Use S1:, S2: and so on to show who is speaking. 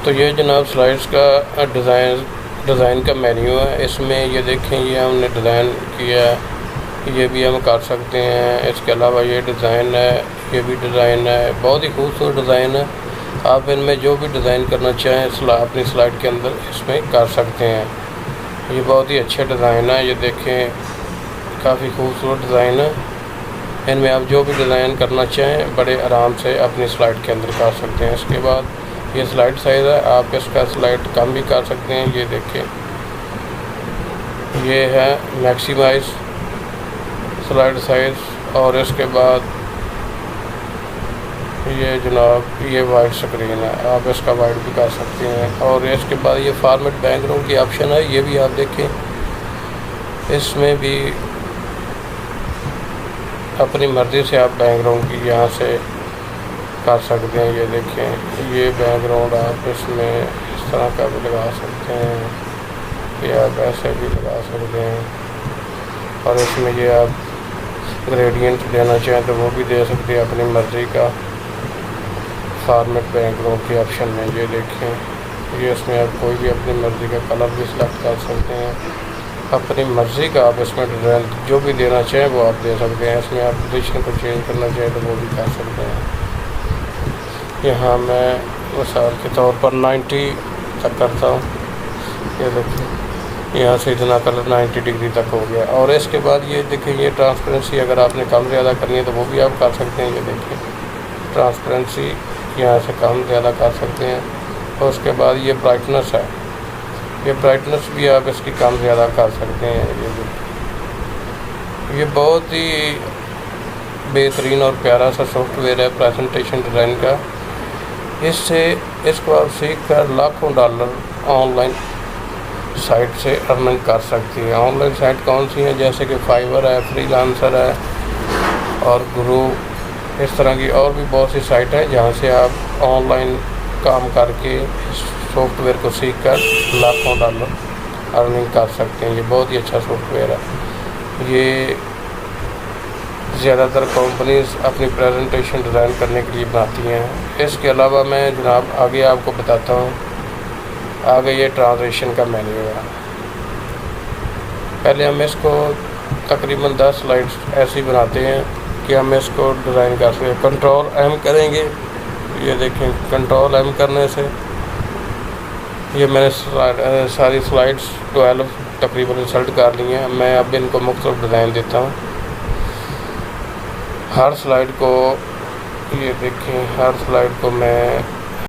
S1: تو یہ جناب سلائڈس کا ڈیزائن کا مینیو ہے. اس میں یہ دیکھیں یہ ہم نے ڈیزائن کیا ہے، یہ بھی ہم کر سکتے ہیں. اس کے علاوہ یہ ڈیزائن ہے، یہ بھی ڈیزائن ہے، بہت ہی خوبصورت ڈیزائن ہے. آپ ان میں جو بھی ڈیزائن کرنا چاہیں اپنی سلائڈ کے اندر اس میں کر سکتے ہیں. یہ بہت ہی اچھے ڈیزائن ہے. یہ دیکھیں کافی خوبصورت ڈیزائن ہے. ان میں آپ جو بھی ڈیزائن کرنا چاہیں بڑے آرام سے اپنی سلائڈ کے اندر کر سکتے ہیں. اس کے بعد یہ سلائڈ سائز ہے، آپ اس کا سلائڈ کم بھی کر سکتے ہیں. یہ دیکھیں یہ ہے میکسیمائز سلائڈ سائز. اور اس کے بعد یہ جناب یہ وائٹ سکرین ہے، آپ اس کا وائٹ بھی کر سکتے ہیں. اور اس کے بعد یہ فارمیٹ بیک گراؤنڈ کی آپشن ہے، یہ بھی آپ دیکھیں. اس میں بھی اپنی مرضی سے آپ بیک گراؤنڈ کی یہاں سے کر سکتے ہیں. یہ دیکھیں یہ بیک گراؤنڈ آپ اس میں اس طرح کا بھی لگا سکتے ہیں، یہ آپ ایسے بھی لگا سکتے ہیں. اور اس میں یہ آپ گریڈینٹ دینا چاہیں تو وہ بھی دے سکتے ہیں اپنی مرضی کا فارمیٹ بیک گراؤنڈ کی آپشن میں. یہ دیکھیں یہ اس میں آپ کوئی بھی اپنی مرضی کا کلر بھی سلیکٹ کر سکتے ہیں. اپنی مرضی کا آپ اس میں ڈیزائن جو بھی دینا چاہیں وہ آپ دے سکتے ہیں. اس میں آپ پوزیشن کو چینج کرنا چاہیں تو وہ بھی کر سکتے ہیں. یہاں میں مثال کے طور پر 90 تک کرتا ہوں. یہ دیکھیں یہاں سے اتنا کلر 90 ڈگری تک ہو گیا. اور اس کے بعد یہ دیکھیں یہ ٹرانسپیرنسی اگر آپ نے کم زیادہ کرنی ہے تو وہ بھی آپ کر سکتے ہیں. یہ دیکھیں ٹرانسپیرنسی یہاں سے کم زیادہ کر سکتے ہیں. اور اس کے بعد یہ برائٹنس ہے، یہ برائٹنس بھی آپ اس کی کم زیادہ کر سکتے ہیں. یہ بہت ہی بہترین اور پیارا سا سافٹ ویئر ہے پریزنٹیشن ڈیزائن کا. اس کو آپ سیکھ کر لاکھوں ڈالر آن لائن سائٹ سے ارننگ کر سکتی ہیں. آن لائن سائٹ کون سی ہیں؟ جیسے کہ فائور ہے، فری لانسر ہے اور گرو، اس طرح کی اور بھی بہت سی سائٹ ہیں جہاں سے آپ آن لائن کام کر کے سافٹ ویئر کو سیکھ کر لاکھوں ڈالر ارننگ کر سکتے ہیں. یہ بہت ہی اچھا سافٹ ویئر ہے. یہ زیادہ تر کمپنیز اپنی پریزنٹیشن ڈیزائن کرنے کے لیے بناتی ہیں. اس کے علاوہ میں جناب آگے آپ کو بتاتا ہوں. آگے یہ ٹرانزیکشن کا مینیو ہے. پہلے ہم اس کو تقریباً 10 سلائڈس ایسی بناتے ہیں کہ ہم اس کو ڈیزائن کر سکیں. کنٹرول ایم کریں گے. یہ دیکھیں کنٹرول ایم کرنے سے یہ میں نے ساری سلائڈس 12 تقریباً انسرٹ کر لی ہیں. میں اب ان کو مختلف ڈیزائن دیتا ہوں. ہر سلائڈ کو یہ دیکھیں ہر سلائڈ کو میں